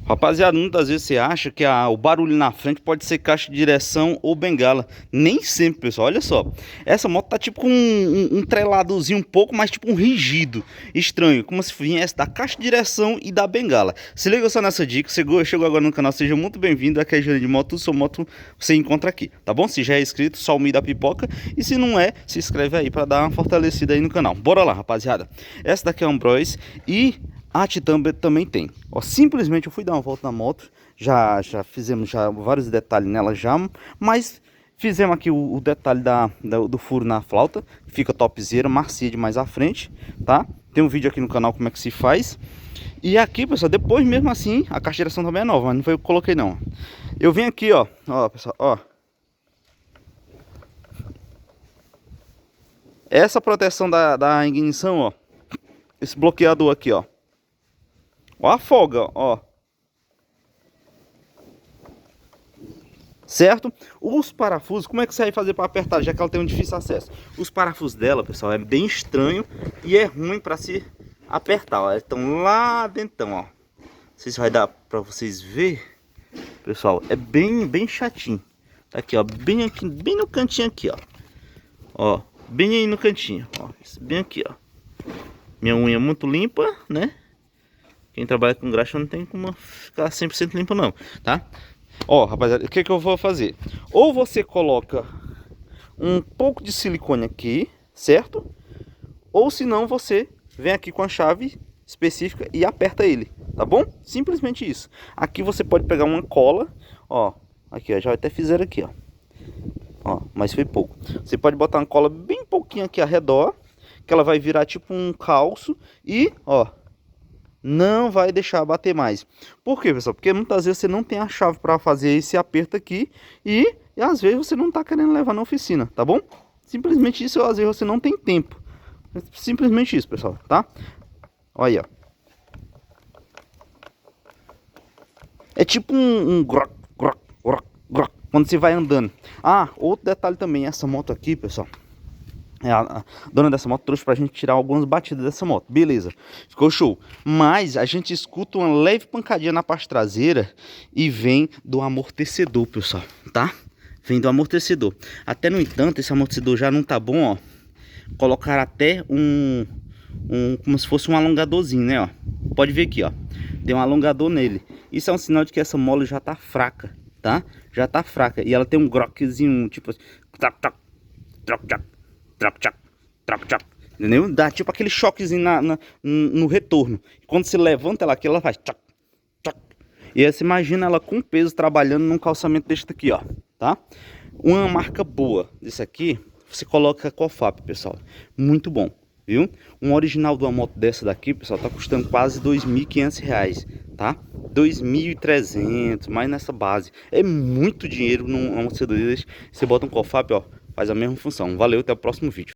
Rapaziada, muitas vezes você acha que o barulho na frente pode ser caixa de direção ou bengala. Nem sempre, pessoal. Olha só. Essa moto tá tipo com um treladozinho um pouco, mais tipo um rígido. Estranho. Como se viesse da caixa de direção e da bengala. Se liga só nessa dica. Você chegou agora no canal, seja muito bem-vindo. Aqui é Júnior de Moto. Sua moto você encontra aqui, tá bom? Se já é inscrito, só o Mi da pipoca. E se não é, se inscreve aí pra dar uma fortalecida aí no canal. Bora lá, rapaziada. Essa daqui é a Ambroise e a Titan também tem. Ó, simplesmente eu fui dar uma volta na moto. Já fizemos vários detalhes nela já. Mas fizemos aqui o detalhe do furo na flauta. Fica topzera, macia demais à frente, tá? Tem um vídeo aqui no canal como é que se faz. E aqui, pessoal, depois mesmo assim, a caixa de direção também é nova, mas não foi eu que coloquei não. Eu vim aqui, ó, pessoal, ó. Essa proteção da ignição, ó. Esse bloqueador aqui, ó. Ó a folga, ó. Certo? Os parafusos, como é que você vai fazer para apertar, já que ela tem um difícil acesso? Os parafusos dela, pessoal, é bem estranho e é ruim para se apertar, ó. Eles estão lá dentro, ó. Não sei se vai dar para vocês ver, pessoal. É bem chatinho. Tá aqui, ó, bem aqui, bem no cantinho aqui, ó. Ó, bem aí no cantinho, ó. Bem aqui, ó. Minha unha é muito limpa, né? Quem trabalha com graxa não tem como ficar 100% limpo não, tá? Ó, rapaziada, o que eu vou fazer? Ou você coloca um pouco de silicone aqui, certo? Ou se não, você vem aqui com a chave específica e aperta ele, tá bom? Simplesmente isso. Aqui você pode pegar uma cola, ó. Aqui, ó, já até fizeram aqui, ó. Ó, mas foi pouco. Você pode botar uma cola bem pouquinho aqui ao redor, que ela vai virar tipo um calço e, ó, não vai deixar bater mais. Por quê, pessoal? Porque muitas vezes você não tem a chave para fazer esse aperto aqui e às vezes você não tá querendo levar na oficina, tá bom? Simplesmente isso, às vezes você não tem tempo. Simplesmente isso, pessoal, tá? Olha aí, ó. É tipo um groc, groc, groc, groc, quando você vai andando. Ah, outro detalhe também, essa moto aqui, pessoal. A dona dessa moto trouxe pra gente tirar algumas batidas dessa moto. Beleza, ficou show. Mas a gente escuta uma leve pancadinha na parte traseira e vem do amortecedor, pessoal, tá? Vem do amortecedor. Até no entanto, esse amortecedor já não tá bom, ó. Colocar até como se fosse um alongadorzinho, né, ó. Pode ver aqui, ó. Tem um alongador nele. Isso é um sinal de que essa mola já tá fraca, tá? Já tá fraca. E ela tem um groquezinho, tipo assim, troc, troc, troc, troc. Troc, troc, troc, troc, entendeu? Dá tipo aquele choquezinho no retorno. Quando você levanta ela aqui, ela faz troc, troc. E aí você imagina ela com peso trabalhando num calçamento deste aqui, ó, tá? Uma marca boa desse aqui, você coloca COFAP, pessoal. Muito bom, viu? Um original de uma moto dessa daqui, pessoal, tá custando quase R$2.500, tá? 2.300, mais nessa base. É muito dinheiro num amortecedor desse. Você bota um COFAP, ó. Faz a mesma função. Valeu, até o próximo vídeo.